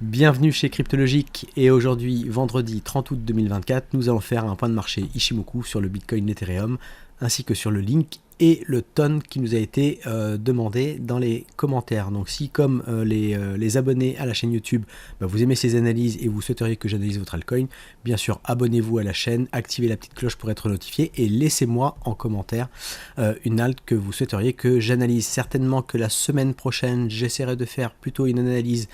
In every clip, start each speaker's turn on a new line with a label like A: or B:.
A: Bienvenue chez Cryptologique et aujourd'hui, vendredi 30 août 2024, nous allons faire un point de marché Ishimoku sur le Bitcoin, l'Ethereum, ainsi que sur le Link et le TON qui nous a été demandé dans les commentaires. Donc si comme les abonnés à la chaîne YouTube, vous aimez ces analyses et vous souhaiteriez que j'analyse votre altcoin, bien sûr abonnez-vous à la chaîne, activez la petite cloche pour être notifié et laissez-moi en commentaire une alt que vous souhaiteriez que j'analyse. Certainement que la semaine prochaine, j'essaierai de faire plutôt une analyse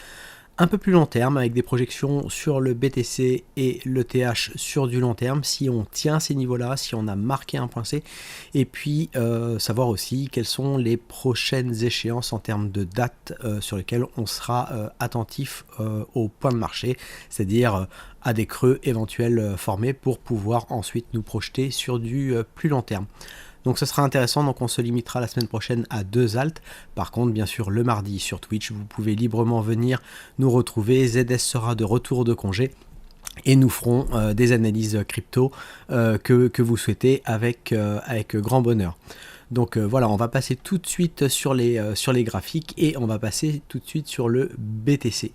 A: un peu plus long terme avec des projections sur le BTC et le TH sur du long terme, si on tient ces niveaux-là, si on a marqué un point C, et puis savoir aussi quelles sont les prochaines échéances en termes de date sur lesquelles on sera attentif au point de marché, c'est-à-dire à des creux éventuels formés pour pouvoir ensuite nous projeter sur du plus long terme. Donc ce sera intéressant, donc on se limitera la semaine prochaine à 2 alts. Par contre, bien sûr, le mardi sur Twitch, vous pouvez librement venir nous retrouver. ZS sera de retour de congé et nous ferons des analyses crypto que vous souhaitez avec grand bonheur. Donc voilà, on va passer tout de suite sur les graphiques et on va passer tout de suite sur le BTC.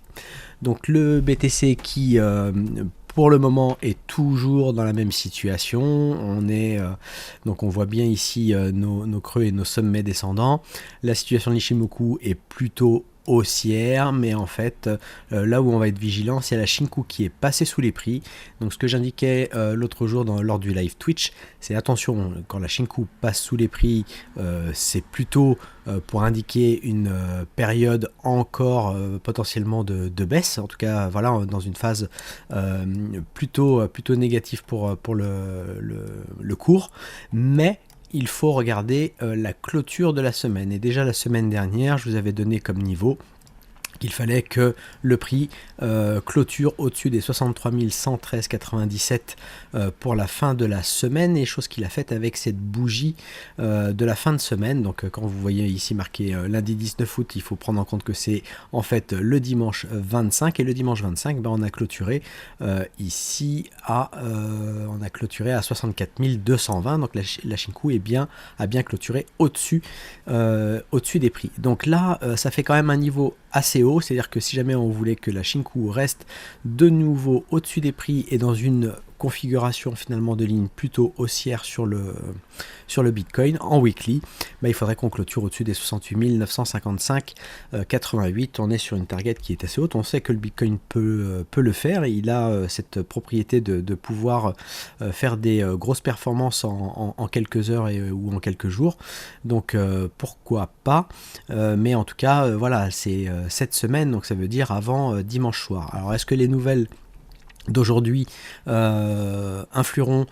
A: Donc le BTC qui pour le moment est toujours dans la même situation. Donc on voit bien ici nos creux et nos sommets descendants. La situation de l'Ishimoku est plutôt haussière, mais en fait là où on va être vigilant, c'est la Shinku qui est passée sous les prix. Donc ce que j'indiquais l'autre jour lors du live Twitch, c'est attention, quand la Shinku passe sous les prix, c'est plutôt pour indiquer une période encore potentiellement de baisse, en tout cas voilà, dans une phase plutôt négative pour le cours, mais il faut regarder la clôture de la semaine. Et déjà la semaine dernière, je vous avais donné comme niveau qu'il fallait que le prix clôture au-dessus des 63 113,97 pour la fin de la semaine, et chose qu'il a faite avec cette bougie de la fin de semaine. Donc quand vous voyez ici marqué lundi 19 août, il faut prendre en compte que c'est en fait le dimanche 25, et le dimanche 25, on a clôturé ici on a clôturé à 64 220, donc la Shinku a bien clôturé au-dessus des prix. Donc là, ça fait quand même un niveau assez haut, c'est-à-dire que si jamais on voulait que la Shinku reste de nouveau au-dessus des prix et dans une configuration finalement de ligne plutôt haussière sur le Bitcoin en weekly, il faudrait qu'on clôture au-dessus des 68 955,88. On est sur une target qui est assez haute. On sait que le Bitcoin peut le faire, et il a cette propriété de pouvoir faire des grosses performances en quelques heures ou en quelques jours. Donc pourquoi pas, mais en tout cas voilà, c'est cette semaine, donc ça veut dire avant dimanche soir. Alors est-ce que les nouvelles d'aujourd'hui influeront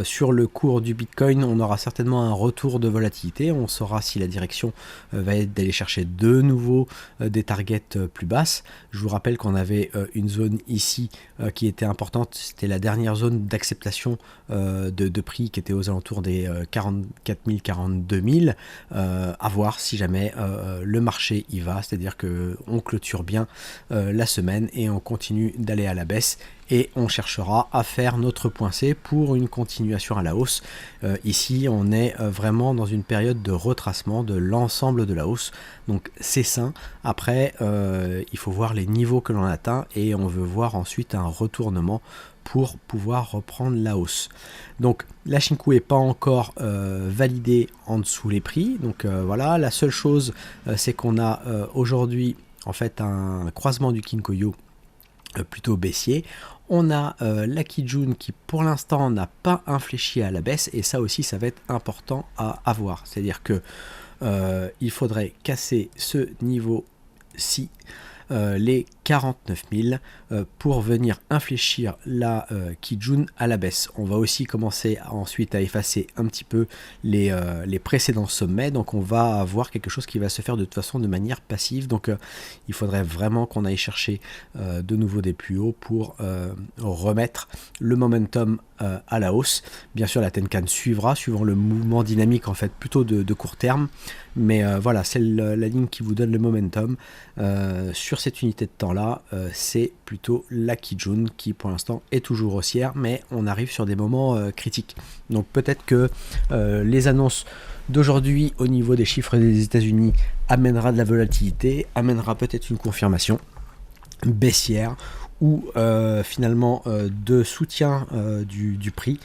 A: sur le cours du Bitcoin? On aura certainement un retour de volatilité, on saura si la direction va être d'aller chercher de nouveau des targets plus basses. Je vous rappelle qu'on avait une zone ici qui était importante, c'était la dernière zone d'acceptation de prix qui était aux alentours des 44 000, 42 000, à voir si jamais le marché y va, c'est-à-dire qu'on clôture bien la semaine et on continue d'aller à la baisse, et on cherchera à faire notre point C pour une continuation à la hausse. Ici, on est vraiment dans une période de retracement de l'ensemble de la hausse, donc c'est sain. Après, il faut voir les niveaux que l'on atteint, et on veut voir ensuite un retournement pour pouvoir reprendre la hausse. Donc la Shinku n'est pas encore validée en dessous les prix, donc voilà, la seule chose c'est qu'on a aujourd'hui en fait un croisement du Kinkoyo plutôt baissier. On a la Kijun qui pour l'instant n'a pas infléchi à la baisse, et ça aussi ça va être important à avoir, c'est à dire que il faudrait casser ce niveau-ci, les 49 000, pour venir infléchir la Kijun à la baisse. On va aussi commencer ensuite à effacer un petit peu les précédents sommets, donc on va avoir quelque chose qui va se faire de toute façon de manière passive. Donc il faudrait vraiment qu'on aille chercher de nouveau des plus hauts pour remettre le momentum à la hausse. Bien sûr la Tenkan suivra suivant le mouvement dynamique en fait plutôt de court terme, mais voilà, c'est la ligne qui vous donne le momentum sur cette unité de temps là. C'est plutôt la Kijun qui pour l'instant est toujours haussière, mais on arrive sur des moments critiques. Donc peut-être que les annonces d'aujourd'hui au niveau des chiffres des États-Unis amènera de la volatilité, amènera peut-être une confirmation. baissière ou finalement de soutien du prix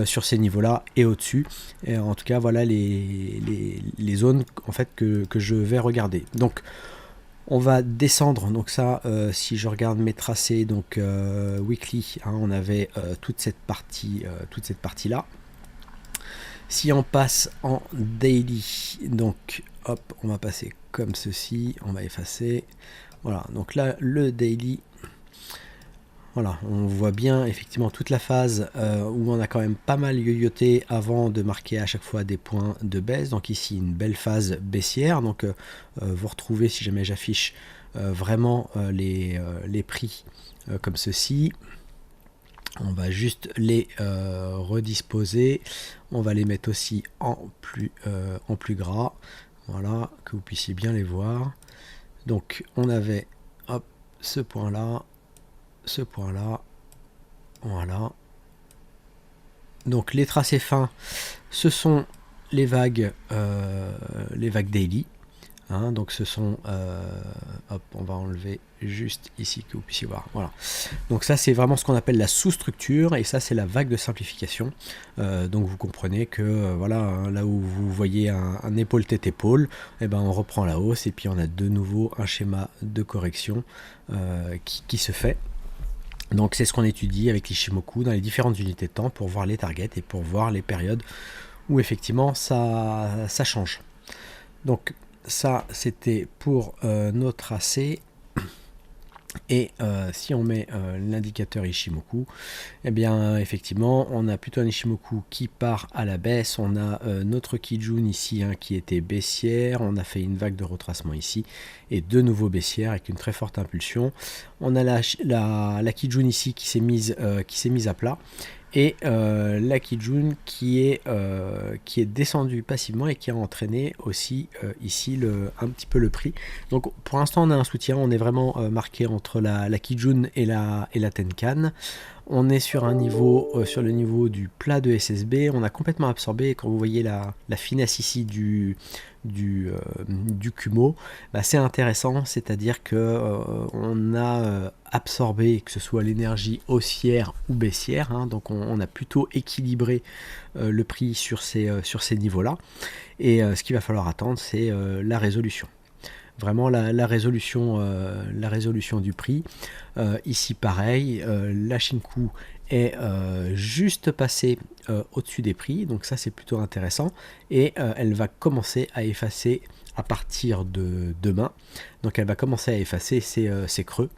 A: sur ces niveaux-là et au-dessus. Et en tout cas, voilà les zones en fait que je vais regarder. Donc, on va descendre. Donc ça, si je regarde mes tracés, donc weekly, hein, on avait toute cette partie-là. Si on passe en daily, donc hop, on va passer comme ceci, on va effacer. Voilà, donc là, le daily, voilà, on voit bien effectivement toute la phase où on a quand même pas mal yoyoté avant de marquer à chaque fois des points de baisse. Donc ici, une belle phase baissière. Donc vous retrouvez, si jamais j'affiche vraiment les prix comme ceci. On va juste les redisposer. On va les mettre aussi en plus gras. Voilà, que vous puissiez bien les voir. Donc on avait hop, ce point-là, voilà. Donc les tracés fins, ce sont les vagues daily. Hein, donc ce sont, hop, on va enlever juste ici que vous puissiez voir. Voilà. Donc ça c'est vraiment ce qu'on appelle la sous-structure et ça c'est la vague de simplification. Donc vous comprenez que voilà, hein, là où vous voyez un épaule tête épaule, et ben on reprend la hausse et puis on a de nouveau un schéma de correction qui se fait. Donc c'est ce qu'on étudie avec l'Ishimoku dans les différentes unités de temps pour voir les targets et pour voir les périodes où effectivement ça change. Donc ça c'était pour nos tracés. Et si on met l'indicateur Ishimoku, eh bien effectivement on a plutôt un Ishimoku qui part à la baisse. On a notre Kijun ici hein, qui était baissière, on a fait une vague de retracement ici et de nouveau baissière avec une très forte impulsion. On a la Kijun ici qui s'est mise à plat et la Kijun qui est descendue passivement et qui a entraîné aussi ici un petit peu le prix. Donc pour l'instant on a un soutien, on est vraiment marqué entre la Kijun et la Tenkan. On est sur un niveau, sur le niveau du plat de SSB, on a complètement absorbé, quand vous voyez la finesse ici du Kumo, bah c'est intéressant, c'est-à-dire que on a absorbé que ce soit l'énergie haussière ou baissière, hein, donc on a plutôt équilibré le prix sur ces niveaux-là, et ce qu'il va falloir attendre, c'est la résolution. Vraiment la résolution du prix. Ici pareil, la Shinku est juste passée au-dessus des prix, donc ça c'est plutôt intéressant, et elle va commencer à effacer à partir de demain, donc elle va commencer à effacer ces creux.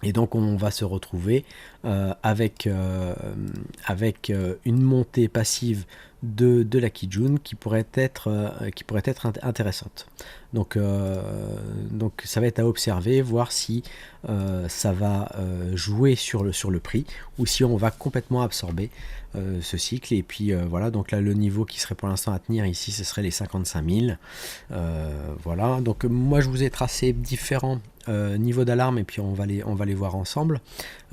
A: Et donc on va se retrouver avec une montée passive de la Kijun qui pourrait être intéressante. Donc ça va être à observer, voir si ça va jouer sur le prix ou si on va complètement absorber ce cycle. Et puis voilà, donc là le niveau qui serait pour l'instant à tenir ici, ce serait les 55 000. Voilà, donc moi je vous ai tracé différents niveaux d'alarme et puis on va les voir ensemble.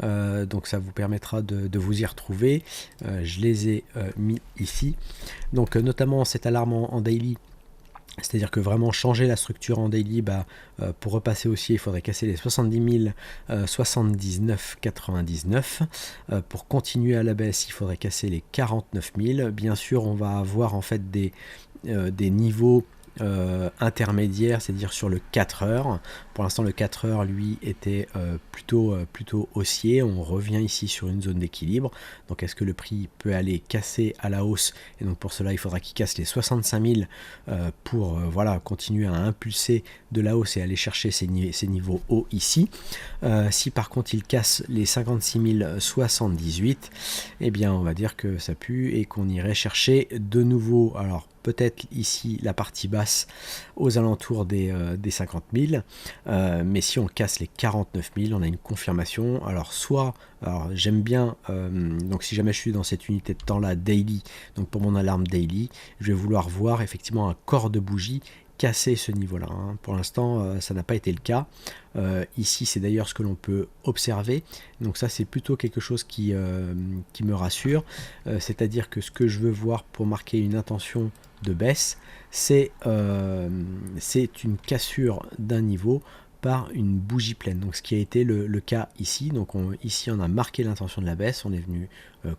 A: Donc ça vous permettra de vous y retrouver. Je les ai mis ici. Donc notamment cette alarme en daily. C'est-à-dire que vraiment changer la structure en daily, pour repasser haussier, il faudrait casser les 70 000, 79,99. Pour continuer à la baisse, il faudrait casser les 49 000. Bien sûr, on va avoir en fait des niveaux intermédiaire, c'est-à-dire sur le 4 heures. Pour l'instant le 4 heures lui était plutôt haussier. On revient ici sur une zone d'équilibre, donc est-ce que le prix peut aller casser à la hausse, et donc pour cela il faudra qu'il casse les 65 000 pour voilà, continuer à impulser de la hausse et aller chercher ces niveaux hauts ici. Si par contre il casse les 56 078, eh bien on va dire que ça pue et qu'on irait chercher de nouveau, alors peut-être ici la partie basse aux alentours des 50 000, mais si on casse les 49 000, on a une confirmation. Alors j'aime bien, donc si jamais je suis dans cette unité de temps là daily, donc pour mon alarme daily, je vais vouloir voir effectivement un corps de bougie casser ce niveau là, hein. Pour l'instant ça n'a pas été le cas. Ici c'est d'ailleurs ce que l'on peut observer, donc ça c'est plutôt quelque chose qui me rassure, c'est-à-dire que ce que je veux voir pour marquer une intention de baisse, c'est une cassure d'un niveau par une bougie pleine. Donc ce qui a été le cas ici. Donc ici on a marqué l'intention de la baisse, on est venu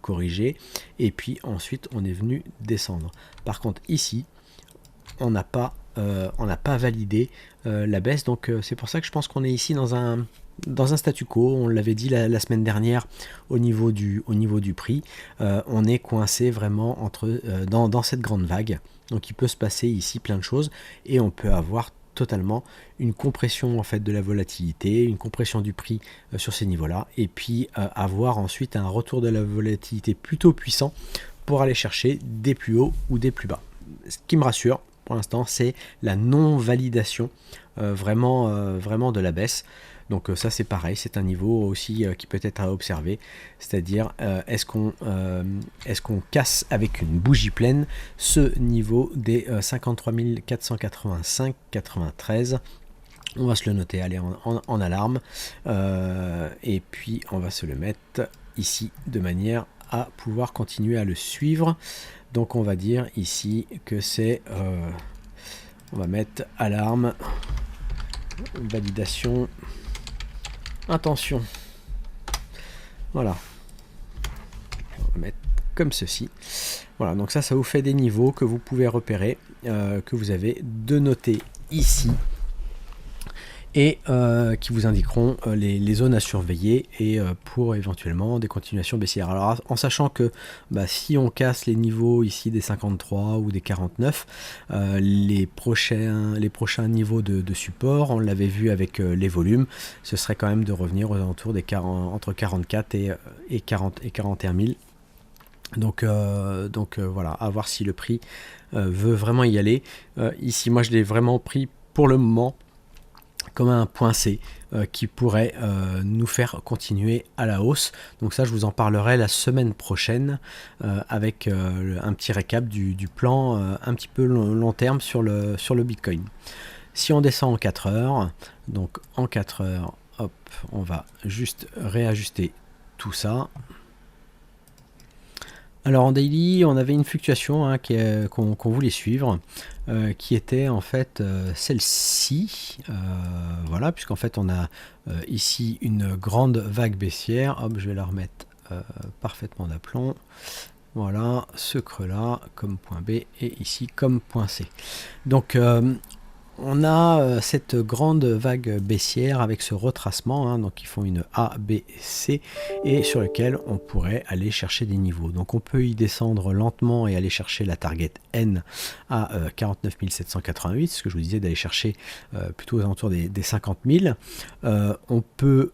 A: corriger et puis ensuite on est venu descendre. Par contre ici on n'a pas validé la baisse, donc c'est pour ça que je pense qu'on est ici dans un statu quo. On l'avait dit la semaine dernière au niveau du prix, on est coincé vraiment dans cette grande vague. Donc il peut se passer ici plein de choses et on peut avoir totalement une compression en fait de la volatilité, une compression du prix sur ces niveaux-là, et puis avoir ensuite un retour de la volatilité plutôt puissant pour aller chercher des plus hauts ou des plus bas. Ce qui me rassure pour l'instant, c'est la non-validation vraiment de la baisse. Donc ça c'est pareil, c'est un niveau aussi qui peut être à observer, c'est-à-dire est-ce qu'on casse avec une bougie pleine ce niveau des 53 485,93. On va se le noter, allez, en alarme, et puis on va se le mettre ici de manière à pouvoir continuer à le suivre. Donc on va dire ici que c'est, on va mettre alarme, validation, intention. Voilà. On va mettre comme ceci. Voilà, donc ça vous fait des niveaux que vous pouvez repérer, que vous avez de noter ici. Et qui vous indiqueront les zones à surveiller et pour éventuellement des continuations baissières. Alors en sachant que si on casse les niveaux ici des 53 ou des 49, les prochains niveaux de support, on l'avait vu avec les volumes, ce serait quand même de revenir aux alentours des entre 44 et 41 000. Donc voilà, à voir si le prix veut vraiment y aller. Ici moi je l'ai vraiment pris pour le moment comme un point C qui pourrait nous faire continuer à la hausse. Donc ça je vous en parlerai la semaine prochaine avec un petit récap du plan un petit peu long terme sur le Bitcoin. Si on descend en 4 heures, donc en 4 heures, hop, on va juste réajuster tout ça. Alors en daily, on avait une fluctuation qu'on voulait suivre, qui était en fait celle-ci, voilà, puisqu'en fait on a ici une grande vague baissière. Hop, je vais la remettre parfaitement d'aplomb. Voilà, ce creux-là comme point B et ici comme point C. Donc on a cette grande vague baissière avec ce retracement, donc ils font une A, B, C, et sur lequel on pourrait aller chercher des niveaux. Donc on peut y descendre lentement et aller chercher la target N à 49 788, ce que je vous disais d'aller chercher plutôt aux alentours des 50 000. On peut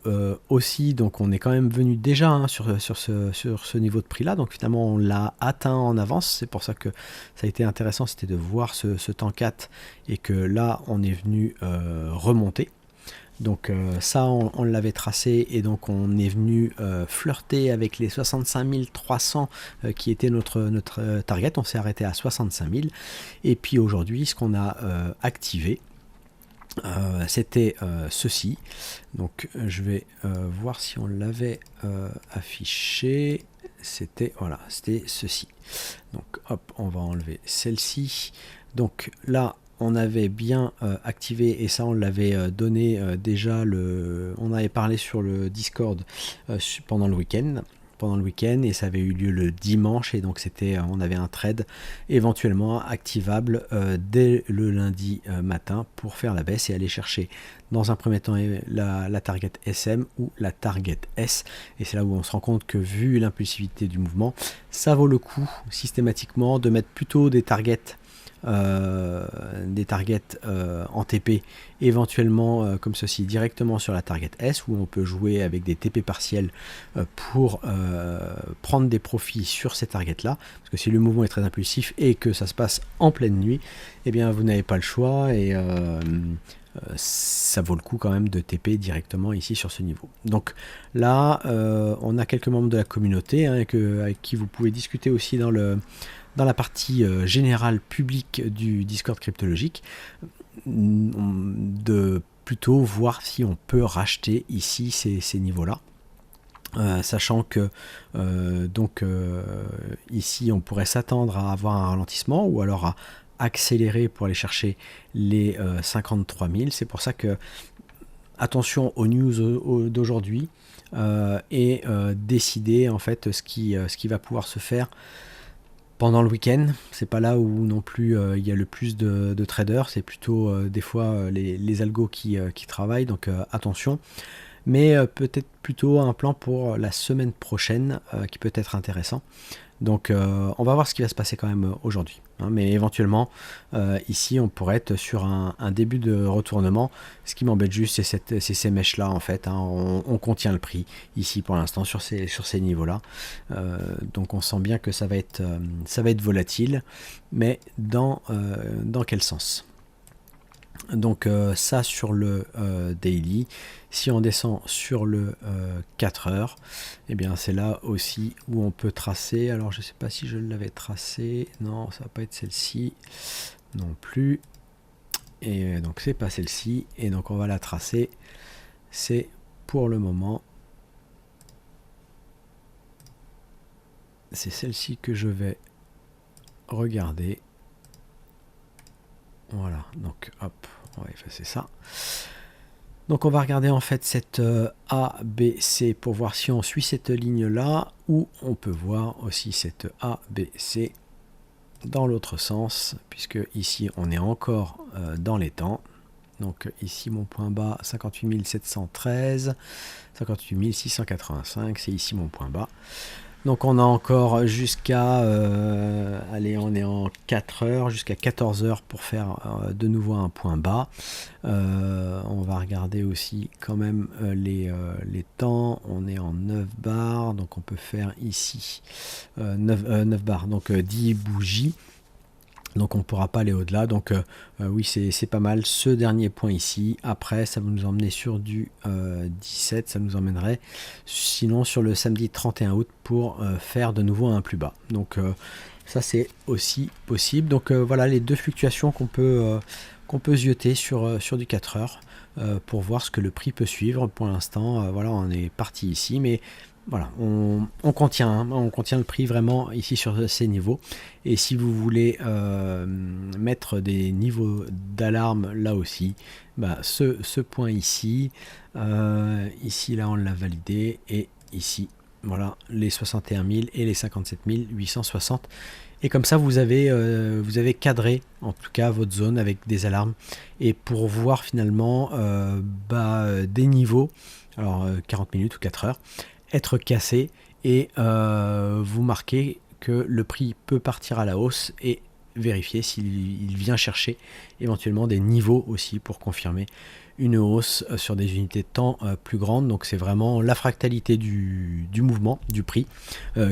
A: aussi, donc on est quand même venu déjà sur ce niveau de prix là, donc finalement on l'a atteint en avance. C'est pour ça que ça a été intéressant, c'était de voir ce temps 4 et que là on est venu remonter. Donc ça on l'avait tracé et donc on est venu flirter avec les 65 300 qui était notre target. On s'est arrêté à 65 000 et puis aujourd'hui ce qu'on a activé c'était ceci. Donc je vais voir si on l'avait affiché. C'était voilà, c'était ceci. Donc hop, on va enlever celle-ci. Donc là on avait bien activé et ça on l'avait donné déjà, on avait parlé sur le Discord pendant le week-end et ça avait eu lieu le dimanche et donc on avait un trade éventuellement activable dès le lundi matin pour faire la baisse et aller chercher dans un premier temps la target SM ou la target S, et c'est là où on se rend compte que vu l'impulsivité du mouvement, ça vaut le coup systématiquement de mettre plutôt des targets en TP éventuellement comme ceci directement sur la target S, où on peut jouer avec des TP partiels pour prendre des profits sur ces targets là, parce que si le mouvement est très impulsif et que ça se passe en pleine nuit, eh bien vous n'avez pas le choix et ça vaut le coup quand même de TP directement ici sur ce niveau. Donc là on a quelques membres de la communauté avec qui vous pouvez discuter aussi dans la partie générale publique du Discord cryptologique, de plutôt voir si on peut racheter ici ces niveaux-là. Sachant que ici on pourrait s'attendre à avoir un ralentissement ou alors à accélérer pour aller chercher les 53 000. C'est pour ça que attention aux news d'aujourd'hui et décider en fait ce qui va pouvoir se faire pendant le week-end. C'est pas là où non plus il y a le plus de traders, c'est plutôt des fois les algos qui travaillent, donc attention. Mais peut-être plutôt un plan pour la semaine prochaine qui peut être intéressant. Donc on va voir ce qui va se passer quand même aujourd'hui. Hein, mais éventuellement, ici, on pourrait être sur un début de retournement. Ce qui m'embête juste, c'est ces mèches-là, en fait. Hein, on contient le prix ici pour l'instant sur ces niveaux-là. Donc on sent bien que ça va être volatile. Mais dans quel sens ? Donc ça sur le daily. Si on descend sur le 4 heures, et bien c'est là aussi où on peut tracer. Alors je sais pas si je l'avais tracé, non, ça va pas être celle-ci non plus, et donc c'est pas celle-ci, et donc on va la tracer. C'est pour le moment, c'est celle-ci que je vais regarder. Voilà, donc hop, on va effacer ça. Donc on va regarder en fait cette ABC pour voir si on suit cette ligne là, ou on peut voir aussi cette ABC dans l'autre sens, puisque ici on est encore dans les temps. Donc ici mon point bas 58 713, 58 685, c'est ici mon point bas. Donc on a encore jusqu'à, allez, on est en 4 heures, jusqu'à 14 heures pour faire de nouveau un point bas. On va regarder aussi quand même les temps. On est en 9 bars, donc on peut faire ici 9 bars, donc 10 bougies. Donc on ne pourra pas aller au-delà, donc oui c'est pas mal ce dernier point ici. Après ça va nous emmener sur du 17, ça nous emmènerait sinon sur le samedi 31 août pour faire de nouveau un plus bas. Donc ça c'est aussi possible. Donc voilà les deux fluctuations qu'on peut zioter sur du 4 heures pour voir ce que le prix peut suivre. Pour l'instant voilà, on est parti ici, mais voilà, on contient le prix vraiment ici sur ces niveaux. Et si vous voulez mettre des niveaux d'alarme là aussi, bah, ce point ici, ici là on l'a validé, et ici voilà les 61 000 et les 57 860. Et comme ça vous avez cadré en tout cas votre zone avec des alarmes, et pour voir finalement des niveaux, alors 40 minutes ou 4 heures, être cassé, et vous marquez que le prix peut partir à la hausse, et vérifier s'il vient chercher éventuellement des niveaux aussi pour confirmer une hausse sur des unités de temps plus grandes. Donc c'est vraiment la fractalité du mouvement du prix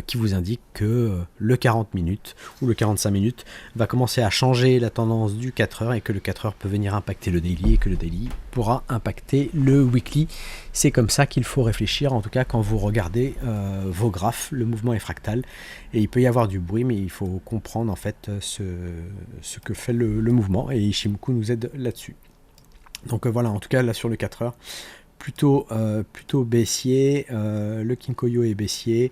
A: qui vous indique que le 40 minutes ou le 45 minutes va commencer à changer la tendance du 4 heures, et que le 4 heures peut venir impacter le daily, et que le daily pourra impacter le weekly. C'est comme ça qu'il faut réfléchir, en tout cas quand vous regardez vos graphes. Le mouvement est fractal et il peut y avoir du bruit, mais il faut comprendre en fait ce que fait le mouvement, et Ichimoku nous aide là-dessus. Donc voilà, en tout cas là sur le 4 heures, plutôt baissier, le Kinkoyo est baissier.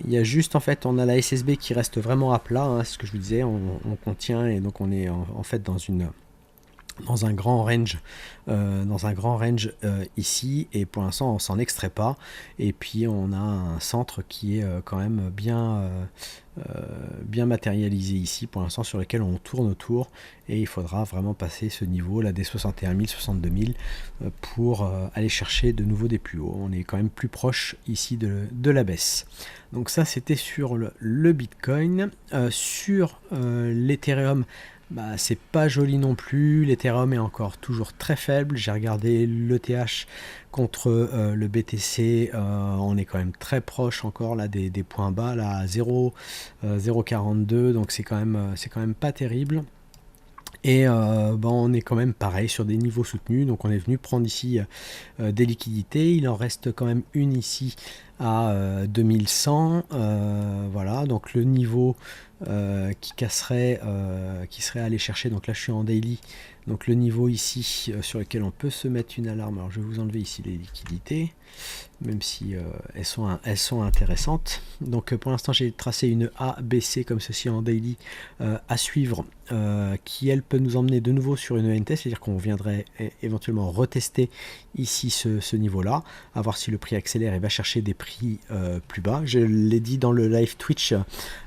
A: Il y a juste en fait, on a la SSB qui reste vraiment à plat, hein, ce que je vous disais, on contient, et donc on est en fait dans un grand range, ici, et pour l'instant on s'en extrait pas. Et puis on a un centre qui est quand même bien matérialisé ici pour l'instant, sur lequel on tourne autour, et il faudra vraiment passer ce niveau là des 61 000, 62 000 pour aller chercher de nouveau des plus hauts. On est quand même plus proche ici de la baisse. Donc ça c'était sur le Bitcoin. Sur l'Ethereum, bah, c'est pas joli non plus. L'Ethereum est encore toujours très faible. J'ai regardé l'ETH contre le BTC, on est quand même très proche encore là des points bas là à 0,42, donc c'est quand même pas terrible. Et on est quand même pareil sur des niveaux soutenus, donc on est venu prendre ici des liquidités. Il en reste quand même une ici à 2100. Voilà, donc le niveau qui casserait, qui serait allé chercher, donc là je suis en daily, donc le niveau ici sur lequel on peut se mettre une alarme. Alors je vais vous enlever ici les liquidités, même si elles sont intéressantes. Donc pour l'instant j'ai tracé une A, B, C comme ceci en daily à suivre, qui elle peut nous emmener de nouveau sur une ENT, c'est-à-dire qu'on viendrait éventuellement retester ici ce niveau-là, à voir si le prix accélère et va chercher des prix plus bas. Je l'ai dit dans le live Twitch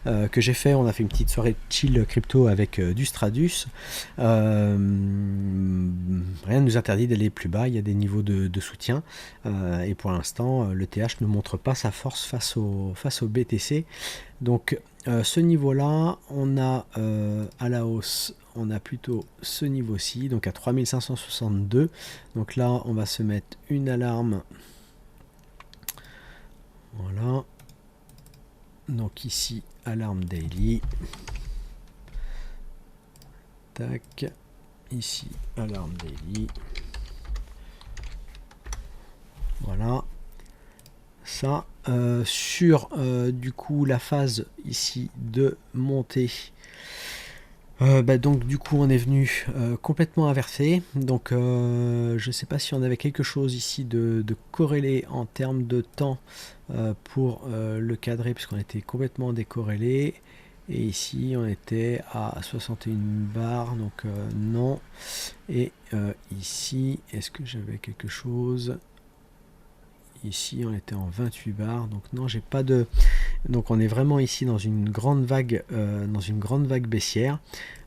A: que j'ai fait, on a fait une petite soirée chill crypto avec du Stradus. Rien ne nous interdit d'aller plus bas, il y a des niveaux de soutien, et pour l'instant le TH ne montre pas sa force face au BTC. Donc ce niveau là on a à la hausse, on a plutôt ce niveau-ci, donc à 3562. Donc là on va se mettre une alarme, voilà, donc ici alarme daily, tac, ici alarme daily, voilà. Ça sur du coup la phase ici de montée, donc du coup on est venu complètement inversé. Donc je sais pas si on avait quelque chose ici de corrélé en termes de temps pour le cadrer, puisqu'on était complètement décorrélé, et ici on était à 61 bars, donc non. Et ici est-ce que j'avais quelque chose? Ici on était en 28 bars, donc non, j'ai pas de, donc on est vraiment ici dans une grande vague baissière.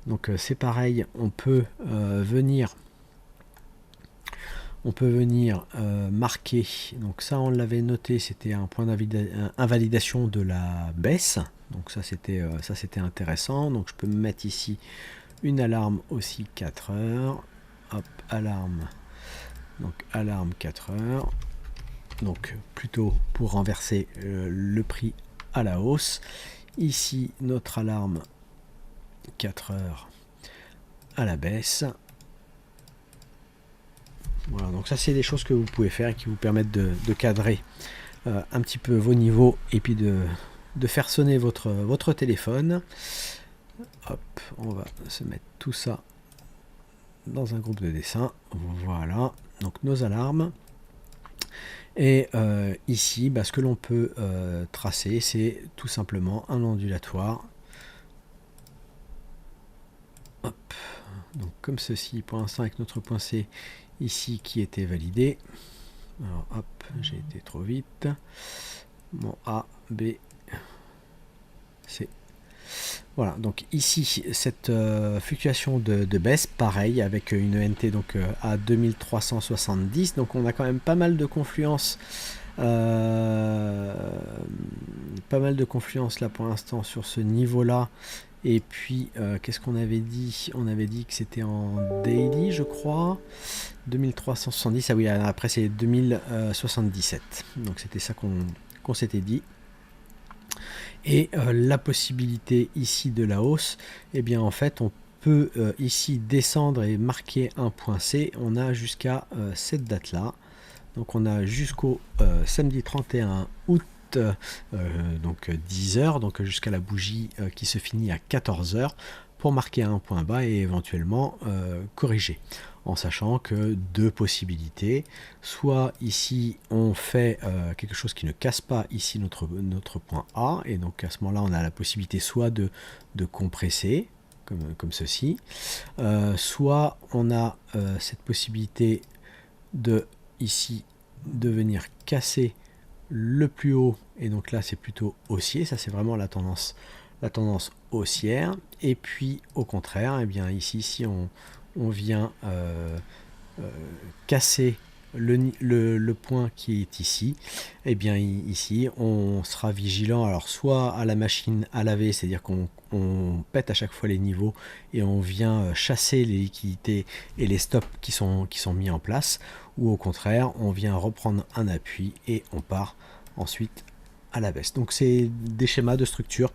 A: Donc c'est pareil, on peut venir marquer, donc ça on l'avait noté, c'était un point d'invalidation de la baisse, donc ça c'était intéressant. Donc je peux me mettre ici une alarme aussi 4 heures, hop, alarme, donc alarme 4 heures, donc plutôt pour renverser le prix à la hausse. Ici notre alarme 4 heures à la baisse. Voilà, donc ça c'est des choses que vous pouvez faire et qui vous permettent de cadrer un petit peu vos niveaux, et puis de faire sonner votre téléphone. Hop, on va se mettre tout ça dans un groupe de dessin. Voilà, donc nos alarmes. Et ici, ce que l'on peut tracer, c'est tout simplement un ondulatoire. Hop, donc comme ceci, pour l'instant avec notre point C ici qui était validé. Alors hop, j'ai été trop vite. Bon, A, B, C. Voilà, donc ici cette fluctuation de baisse, pareil avec une ENT donc à 2370, donc on a quand même pas mal de confluence, là pour l'instant sur ce niveau là. Et puis qu'est-ce qu'on avait dit? On avait dit que c'était en daily, je crois, 2370. Ah oui, après c'est 2077, donc c'était ça qu'on s'était dit. Et la possibilité ici de la hausse, et bien en fait on peut ici descendre et marquer un point C. On a jusqu'à cette date là, donc on a jusqu'au samedi 31 août, donc 10 heures, donc jusqu'à la bougie qui se finit à 14 heures, pour marquer un point bas et éventuellement corriger, en sachant que deux possibilités: soit ici on fait quelque chose qui ne casse pas ici notre point A, et donc à ce moment là on a la possibilité soit de compresser comme ceci, soit on a cette possibilité de ici de venir casser le plus haut, et donc là c'est plutôt haussier, ça c'est vraiment la tendance haussière. Et puis au contraire, et bien ici si on vient casser le point qui est ici, et bien ici on sera vigilant, alors soit à la machine à laver, c'est à dire qu'on pète à chaque fois les niveaux et on vient chasser les liquidités et les stops qui sont mis en place, ou au contraire on vient reprendre un appui et on part ensuite à la baisse. Donc c'est des schémas de structure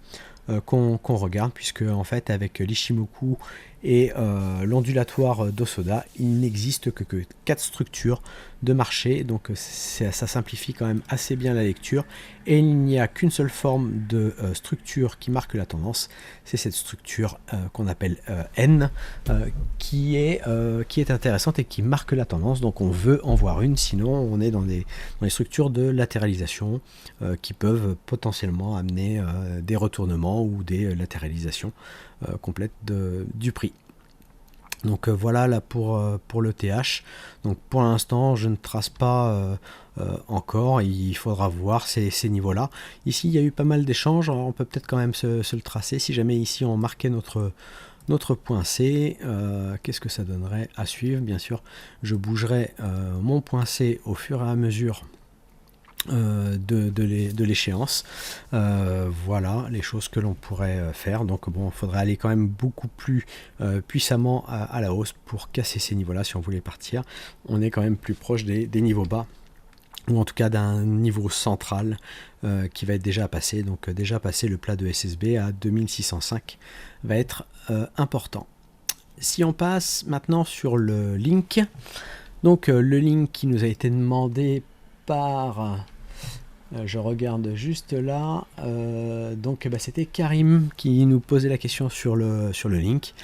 A: qu'on regarde, puisque en fait avec l'Ishimoku et l'ondulatoire d'Osoda, il n'existe que 4 structures de marché, donc ça simplifie quand même assez bien la lecture, et il n'y a qu'une seule forme de structure qui marque la tendance, c'est cette structure qu'on appelle N, qui est intéressante et qui marque la tendance, donc on veut en voir une, sinon on est dans les structures de latéralisation qui peuvent potentiellement amener des retournements ou des latéralisations complètes du prix. Donc voilà là pour le TH. Donc pour l'instant je ne trace pas encore, il faudra voir ces niveaux là. Ici il y a eu pas mal d'échanges, on peut peut-être quand même se le tracer. Si jamais ici on marquait notre point C, qu'est-ce que ça donnerait à suivre? Bien sûr je bougerai mon point C au fur et à mesure de l'échéance. Voilà les choses que l'on pourrait faire. Donc bon, il faudrait aller quand même beaucoup plus puissamment à la hausse pour casser ces niveaux là si on voulait partir. On est quand même plus proche des niveaux bas, ou en tout cas d'un niveau central qui va être déjà passé. Donc déjà passé le plat de SSB à 2605 va être important. Si on passe maintenant sur le link, donc le link qui nous a été demandé par je regarde juste là, donc c'était Karim qui nous posait la question sur le link.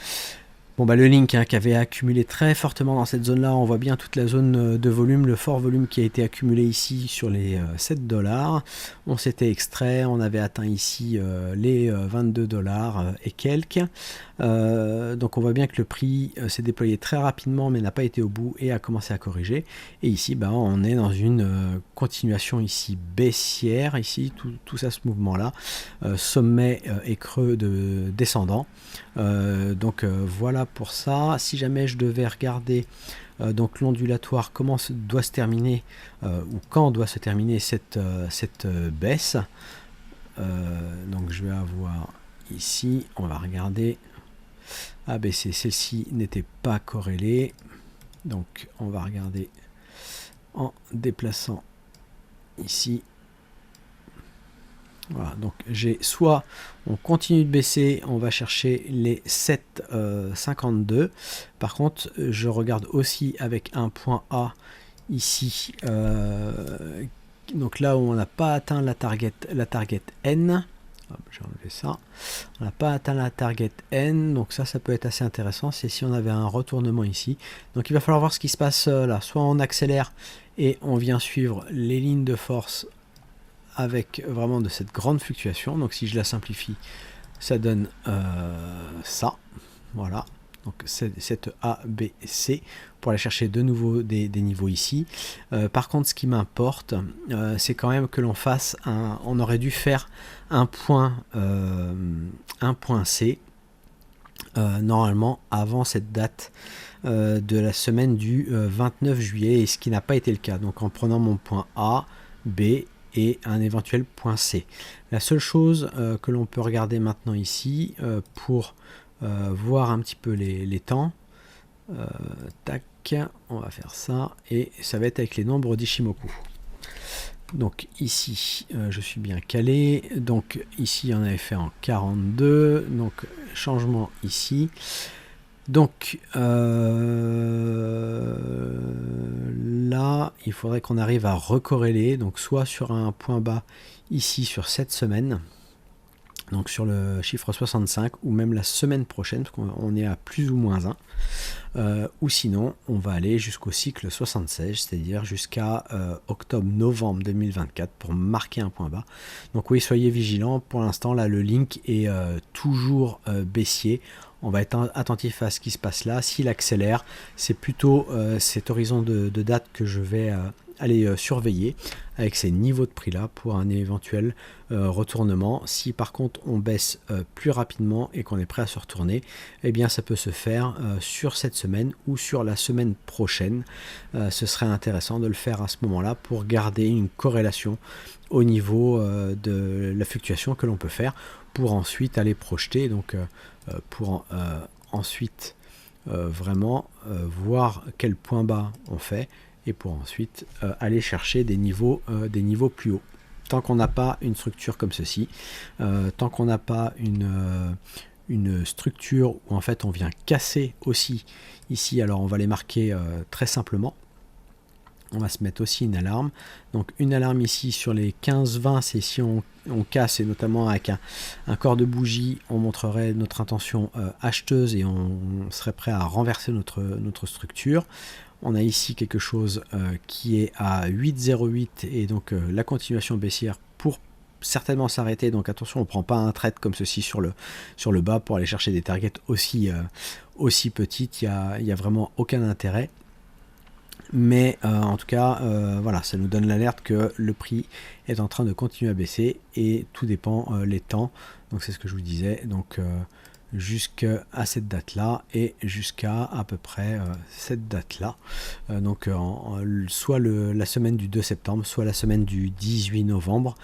A: Bon le link qui avait accumulé très fortement dans cette zone là, on voit bien toute la zone de volume, le fort volume qui a été accumulé ici sur les 7$. On s'était extrait, on avait atteint ici les 22$ et quelques. Donc on voit bien que le prix s'est déployé très rapidement mais n'a pas été au bout et a commencé à corriger. Et ici on est dans une continuation ici baissière, ici tout ça, ce mouvement là, sommet et creux descendant. Donc voilà pour ça. Si jamais je devais regarder donc l'ondulatoire, comment doit se terminer ou quand doit se terminer cette baisse, donc je vais avoir ici, on va regarder ABC, celle-ci n'était pas corrélée, donc on va regarder en déplaçant ici. Voilà, donc j'ai soit on continue de baisser, on va chercher les 7,52. Par contre, je regarde aussi avec un point A ici, donc là où on n'a pas atteint la target N. J'ai enlevé ça. On n'a pas atteint la target N, donc ça peut être assez intéressant. C'est si on avait un retournement ici. Donc il va falloir voir ce qui se passe là. Soit on accélère et on vient suivre les lignes de force avec vraiment de cette grande fluctuation. Donc si je la simplifie, ça donne ça. Voilà. Donc cette A, B, C pour aller chercher de nouveau des niveaux ici. Par contre, ce qui m'importe, c'est quand même que l'on fasse on aurait dû faire un point C normalement avant cette date de la semaine du 29 juillet, et ce qui n'a pas été le cas. Donc en prenant mon point A, B et un éventuel point C. La seule chose que l'on peut regarder maintenant ici pour voir un petit peu les temps, tac, on va faire ça, et ça va être avec les nombres d'Ishimoku. Donc ici je suis bien calé, donc ici on avait fait en 42, donc changement ici. Donc là il faudrait qu'on arrive à recorréler, donc soit sur un point bas ici sur cette semaine, donc sur le chiffre 65, ou même la semaine prochaine, parce qu'on est à plus ou moins 1, ou sinon on va aller jusqu'au cycle 76, c'est-à-dire jusqu'à octobre-novembre 2024 pour marquer un point bas. Donc oui, soyez vigilants. Pour l'instant là le link est toujours baissier. On va être attentif à ce qui se passe là. S'il accélère, c'est plutôt cet horizon de date que je vais aller surveiller avec ces niveaux de prix là pour un éventuel retournement. Si par contre on baisse plus rapidement et qu'on est prêt à se retourner, eh bien ça peut se faire sur cette semaine ou sur la semaine prochaine. Ce serait intéressant de le faire à ce moment là pour garder une corrélation au niveau de la fluctuation que l'on peut faire, pour ensuite aller projeter, donc pour ensuite vraiment voir quel point bas on fait, et pour ensuite aller chercher des niveaux plus hauts. tant qu'on n'a pas une structure comme ceci, tant qu'on n'a pas une structure où en fait on vient casser aussi ici, alors on va les marquer très simplement. On va se mettre aussi une alarme. Donc une alarme ici sur les 15-20, c'est si on casse, et notamment avec un corps de bougie, on montrerait notre intention acheteuse et on serait prêt à renverser notre structure. On a ici quelque chose qui est à 8,08 et donc la continuation baissière pour certainement s'arrêter. Donc attention, on ne prend pas un trade comme ceci sur le bas pour aller chercher des targets aussi petites. Il y a vraiment aucun intérêt. Mais en tout cas, voilà, ça nous donne l'alerte que le prix est en train de continuer à baisser et tout dépend les temps. Donc c'est ce que je vous disais. Donc jusqu'à cette date-là et jusqu'à à peu près cette date-là. Donc soit la semaine du 2 septembre, soit la semaine du 18 novembre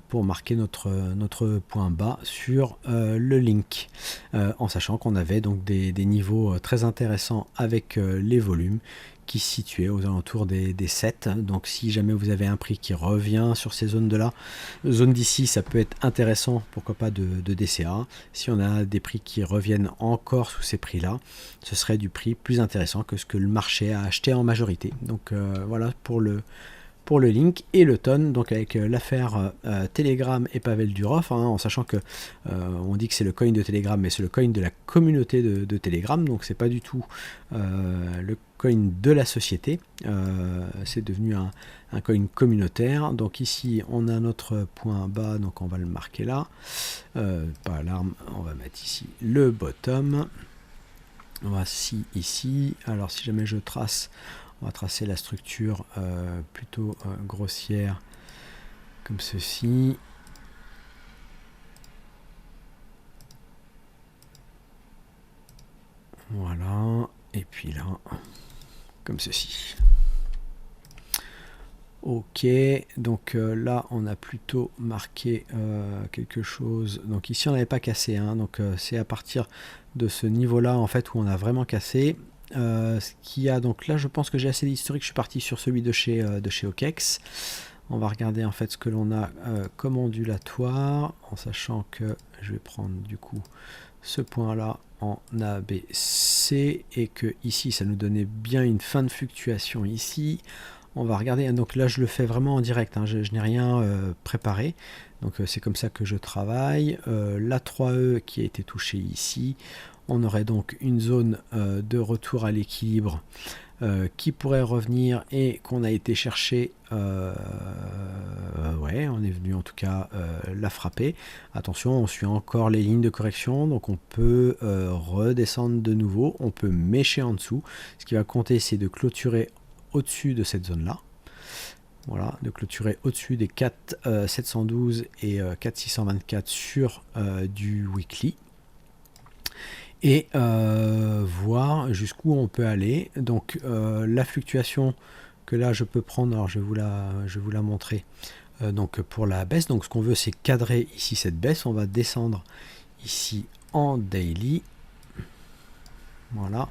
A: pour marquer notre point bas sur le link. En sachant qu'on avait donc des niveaux très intéressants avec les volumes qui se situait aux alentours des 7. Donc si jamais vous avez un prix qui revient sur ces zones de là, zone d'ici, ça peut être intéressant, pourquoi pas de DCA. Si on a des prix qui reviennent encore sous ces prix là, ce serait du prix plus intéressant que ce que le marché a acheté en majorité. Donc voilà pour le link et le ton, donc avec l'affaire Telegram et Pavel Durov, en sachant que on dit que c'est le coin de Telegram, mais c'est le coin de la communauté de Telegram, donc c'est pas du tout le coin de la société, c'est devenu un coin communautaire. Donc ici on a notre point bas, donc on va le marquer là, pas alarme, on va mettre ici le bottom, voici ici. Alors si jamais je trace, on va tracer la structure plutôt grossière comme ceci. Voilà, et puis là, comme ceci. Ok, donc là on a plutôt marqué quelque chose. Donc ici on n'avait pas cassé, donc c'est à partir de ce niveau-là en fait où on a vraiment cassé. Ce qu'il y a, donc là je pense que j'ai assez d'historique, je suis parti sur celui de chez OKEx. On va regarder en fait ce que l'on a comme ondulatoire, en sachant que je vais prendre du coup ce point là en ABC et que ici ça nous donnait bien une fin de fluctuation ici. On va regarder, donc là je le fais vraiment en direct, je n'ai rien préparé, donc c'est comme ça que je travaille. La 3E qui a été touchée ici, on aurait donc une zone de retour à l'équilibre qui pourrait revenir et qu'on a été chercher, ouais, on est venu en tout cas la frapper. Attention, on suit encore les lignes de correction, donc on peut redescendre de nouveau, on peut mécher en dessous. Ce qui va compter, c'est de clôturer au-dessus de cette zone là, voilà, de clôturer au-dessus des 4,712 et 4,624 sur du weekly et voir jusqu'où on peut aller. Donc la fluctuation que là je peux prendre, alors je vais vous la montrer, donc pour la baisse, donc ce qu'on veut c'est cadrer ici cette baisse. On va descendre ici en daily, voilà,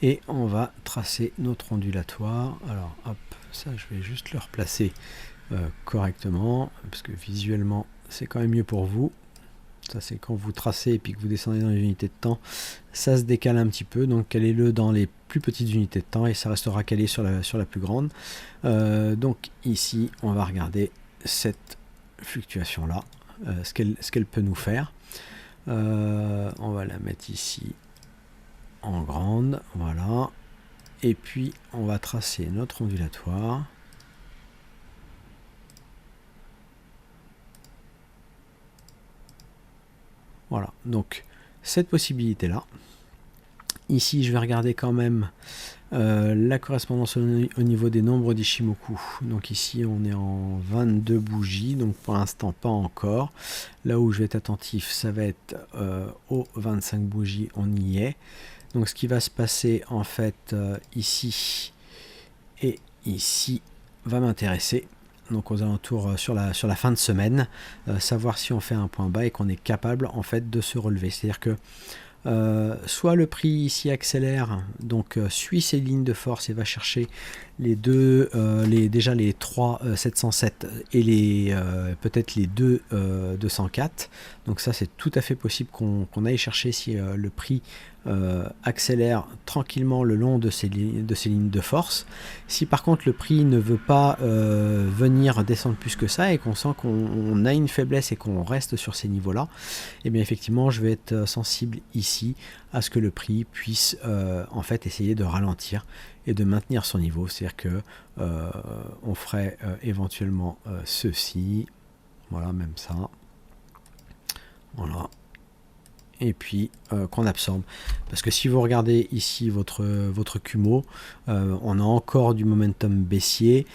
A: et on va tracer notre ondulatoire. Alors hop, ça je vais juste le replacer correctement parce que visuellement c'est quand même mieux pour vous. Ça c'est quand vous tracez et puis que vous descendez dans les unités de temps, ça se décale un petit peu, donc calez-le dans les plus petites unités de temps et ça restera calé sur la plus grande. Donc ici on va regarder cette fluctuation là, ce qu'elle peut nous faire. On va la mettre ici en grande, voilà, et puis on va tracer notre ondulatoire. Voilà, donc cette possibilité là. Ici je vais regarder quand même la correspondance au niveau des nombres d'Ishimoku. Donc ici on est en 22 bougies, donc pour l'instant pas encore. Là où je vais être attentif, ça va être aux 25 bougies, on y est. Donc ce qui va se passer en fait ici et ici va m'intéresser. Donc aux alentours sur la fin de semaine, savoir si on fait un point bas et qu'on est capable en fait de se relever. C'est-à-dire que soit le prix ici accélère, donc suit ces lignes de force et va chercher les deux, déjà les 3 707 et peut-être les 2 204. Donc ça c'est tout à fait possible qu'on aille chercher si le prix accélère tranquillement le long de ces lignes de force. Si par contre le prix ne veut pas venir descendre plus que ça et qu'on sent qu'on a une faiblesse et qu'on reste sur ces niveaux là, et bien effectivement je vais être sensible ici à ce que le prix puisse en fait essayer de ralentir et de maintenir son niveau. C'est-à-dire que on ferait éventuellement ceci, voilà, même ça, voilà, et puis qu'on absorbe, parce que si vous regardez ici votre Kumo, on a encore du momentum baissier,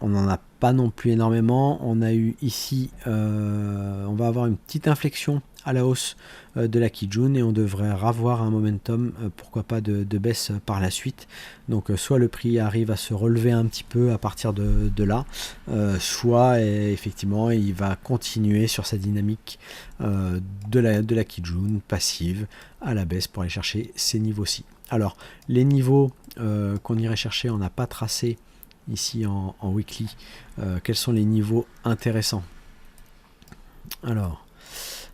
A: on n'en a pas non plus énormément. On a eu ici, on va avoir une petite inflexion à la hausse de la Kijun et on devrait revoir un momentum, pourquoi pas de baisse par la suite. Donc soit le prix arrive à se relever un petit peu à partir de là, soit effectivement il va continuer sur sa dynamique de la Kijun passive à la baisse pour aller chercher ces niveaux-ci. Alors les niveaux qu'on irait chercher, on n'a pas tracé ici en weekly. Quels sont les niveaux intéressants? Alors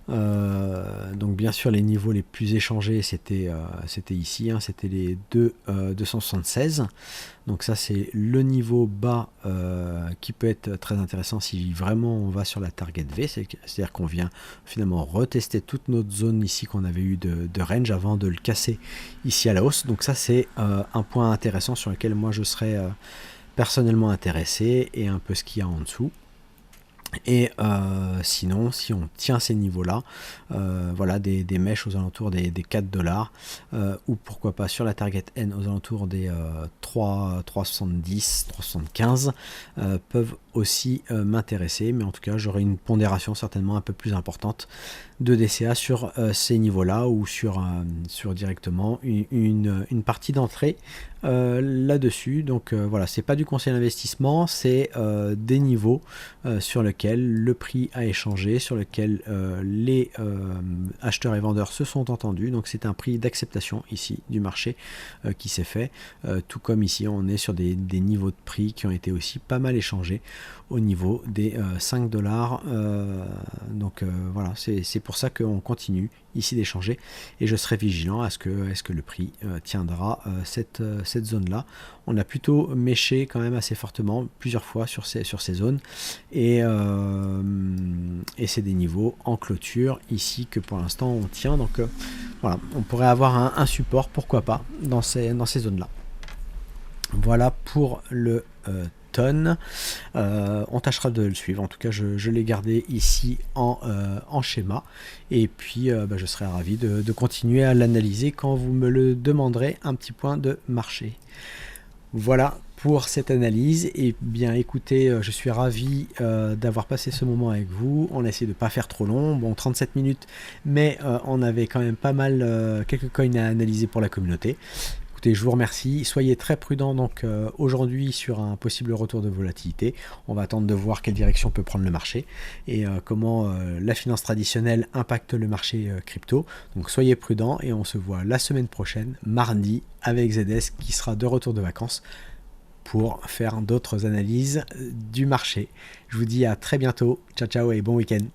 A: donc bien sûr les niveaux les plus échangés c'était ici, hein, c'était les 276. Donc ça c'est le niveau bas qui peut être très intéressant si vraiment on va sur la target V, c'est-à-dire qu'on vient finalement retester toute notre zone ici qu'on avait eu de range avant de le casser ici à la hausse. Donc ça c'est un point intéressant sur lequel moi je serais personnellement intéressé, et un peu ce qu'il y a en dessous. Et sinon, si on tient ces niveaux-là, voilà, des mèches aux alentours des 4 $, ou pourquoi pas sur la target N aux alentours des 3,70, 3,75 peuvent aussi m'intéresser, mais en tout cas j'aurai une pondération certainement un peu plus importante de DCA sur ces niveaux-là, ou sur directement une partie d'entrée là-dessus. Donc voilà, c'est pas du conseil d'investissement, c'est des niveaux sur lesquels le prix a échangé, sur lesquels les acheteurs et vendeurs se sont entendus. Donc c'est un prix d'acceptation ici du marché qui s'est fait, tout comme ici on est sur des niveaux de prix qui ont été aussi pas mal échangés au niveau des 5 $. Donc voilà, c'est pour ça qu'on continue ici d'échanger, et je serai vigilant à ce que le prix tiendra cette zone là. On a plutôt méché quand même assez fortement plusieurs fois sur ces zones, et c'est des niveaux en clôture ici que pour l'instant on tient. Donc voilà, on pourrait avoir un support, pourquoi pas, dans ces zones là. Voilà pour le tonne. On tâchera de le suivre. En tout cas, je l'ai gardé ici en schéma, et puis je serai ravi de continuer à l'analyser quand vous me le demanderez, un petit point de marché. Voilà pour cette analyse. Et bien écoutez, je suis ravi d'avoir passé ce moment avec vous. On a essayé de ne pas faire trop long, bon 37 minutes, mais on avait quand même pas mal, quelques coins à analyser pour la communauté. Écoutez, je vous remercie, soyez très prudents donc aujourd'hui sur un possible retour de volatilité. On va attendre de voir quelle direction peut prendre le marché, et comment la finance traditionnelle impacte le marché crypto. Donc soyez prudents, et on se voit la semaine prochaine, mardi, avec ZS qui sera de retour de vacances pour faire d'autres analyses du marché. Je vous dis à très bientôt, ciao ciao et bon week-end.